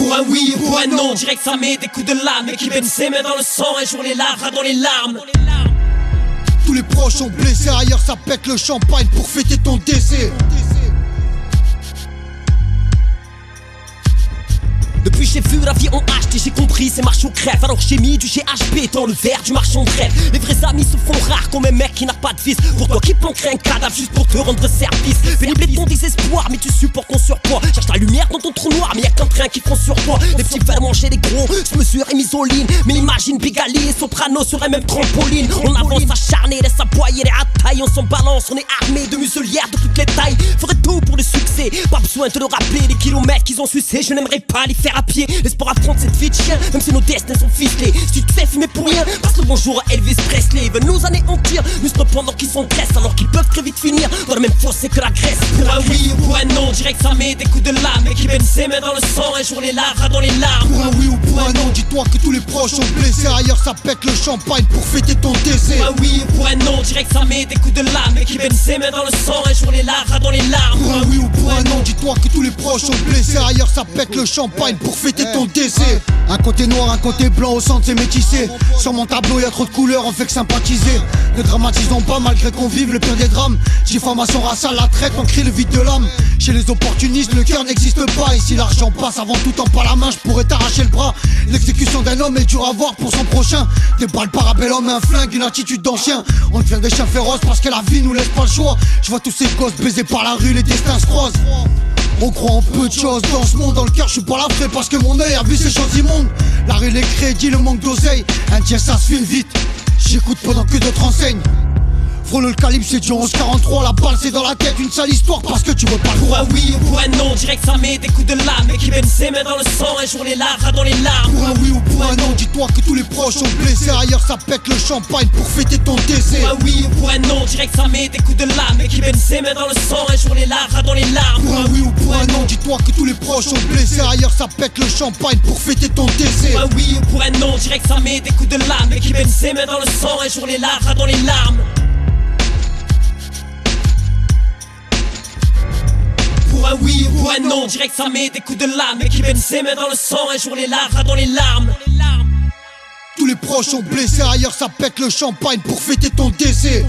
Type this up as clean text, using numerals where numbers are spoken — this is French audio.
Pour un oui ou pour un non, direct ça met des coups de lame. Et qui baigne ses mains dans le sang, un jour les lavera dans les larmes. Tous les proches sont blessés, ailleurs ça pète le champagne pour fêter ton décès. Depuis j'ai vu la vie en HD, j'ai compris c'est marche ou crève. Alors j'ai mis du GHB dans le verre du marchand de rêve. Les vrais amis se font rares comme un mec qui n'a pas de vis. Pour toi qui planquerait un cadavre juste pour te rendre service. Pénible est ton désespoir mais tu supportes ton surpoids. Cherche la lumière dans ton trou noir mais y'a qu'un train qui prend sur toi. Les petits veulent manger les gros, je mesure et misoline. Mais imagine Bigali et Soprano sur un même trampoline. On avance acharné, laisse aboyer les attailles. On s'en balance, on est armé de muselières de toutes les tailles. Ferait tout pour le succès, pas besoin de le rappeler. Les kilomètres qu'ils ont sucé, je n'aimerais pas les faire à pied. Les sports affrontent cette vie de chien, même si nos destins sont ficelés. Si tu te fais fumer pour rien, passe le bonjour à Elvis Presley. Ils veulent nous anéantir, nous pendant qu'ils sont Grèce, alors qu'ils peuvent très vite finir dans le même fossé que la Grèce. Pour un oui ou pour un non, direct ça met des coups de lame. Et qui baigne ses mains dans le sang, un jour les lavera dans les larmes. Pour un oui ou pour un non, dis-toi que tous les proches sont blessés, ailleurs ça pète le champagne pour fêter ton décès. Pour un oui ou pour un non, direct ça met des coups de lame. Et qui baigne ses mains dans le sang, un jour les lavera dans les larmes. Pour un oui ou pour un non, dis-toi que tous les proches sont blessés, ailleurs ça pète le champagne pour fêter ton décès. Un côté noir, un côté blanc, au centre c'est métissé. Sur mon tableau y'a trop de couleurs, on fait que sympathiser. Ne dramatisons pas malgré qu'on vive le pire des drames. Diffamation raciale, la traite, on crie le vide de l'âme. Chez les opportunistes, le cœur n'existe pas. Ici l'argent passe avant tout en pas la main, je pourrais t'arracher le bras. L'exécution d'un homme est dure à voir pour son prochain. Des balles parabellum, un flingue, une attitude d'ancien. On devient des chiens féroces parce que la vie nous laisse pas le choix. Je vois tous ces gosses baisés par la rue, les destins se croisent. On croit en peu de choses dans ce monde, dans le cœur je suis pas là frais parce que mon œil a vu ces choses immondes. La rue, les crédits, le manque d'oseille, indien ça se file vite. J'écoute pendant que d'autres enseignent. Frôle le calibre c'est du 11-43, la balle c'est dans la tête, une sale histoire parce que tu veux pas le Pour voir. un oui ou pour un non, direct ça met des coups de lame. Et qui baigne ses mains dans le sang, un jour les lavera dans les larmes. Pour un oui ou pour un non, dis-toi que tous les proches sont blessés, ailleurs ça pète le champagne pour fêter ton décès. Pour un oui ou pour un non, direct ça met des coups de lame. Et qui baigne ses mains dans le sang, un jour les lavera dans les larmes. Pour un oui ou pour un non, dis-toi que tous les proches sont blessés, ailleurs ça pète le champagne pour fêter ton décès. Pour un oui ou pour un non, direct ça met des coups de lame. Et qui baigne ses mains dans le sang, un jour les lavera dans les larmes. Pour un oui ou pour un non, direct ça met des coups de lame. Et qui baigne ses mains dans le sang, un jour les lavera dans les larmes. Tous les proches sont blessés, ailleurs ça pète le champagne pour fêter ton décès.